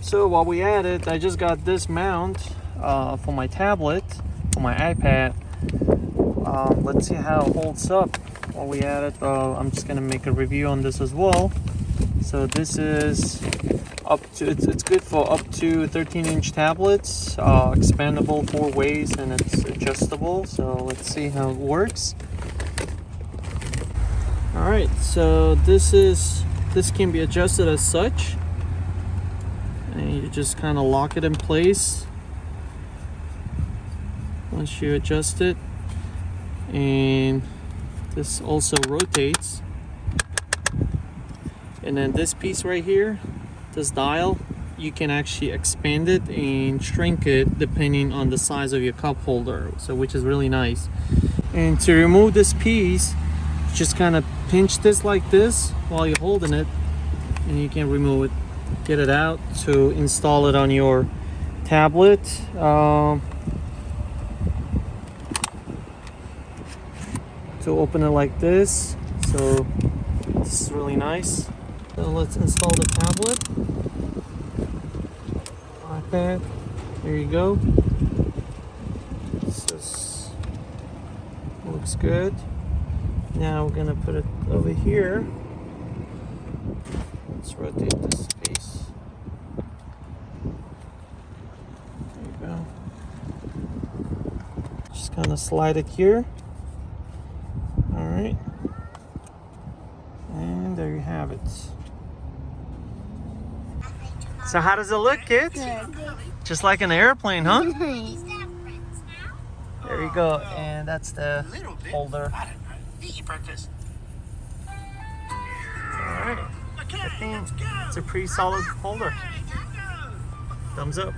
So while we at it, I just got this mount for my tablet, for my iPad. Let's see how it holds up while we at it. I'm just gonna make a review on this as well. So this is up to, it's good for up to 13-inch tablets, expandable 4 ways, and it's adjustable. So let's see how it works. All right, so this can be adjusted as such, and you just kind of lock it in place once you adjust it. And this also rotates, and then this piece right here, this dial, you can actually expand it and shrink it depending on the size of your cup holder, so which is really nice. And to remove this piece, just kind of pinch this like this while you're holding it, and you can remove it, get it out to install it on your tablet. To open it like this, so this is really nice. So let's install the tablet, iPad. There you go. This looks good. Now we're gonna put it over here. Let's rotate this piece. There you go. Just kind of slide it here. All right, and there you have it. So how does it look, kids? Good. Just like an airplane, huh? Nice. There you go, and that's the holder. All right, I think it's a pretty solid holder. Thumbs up.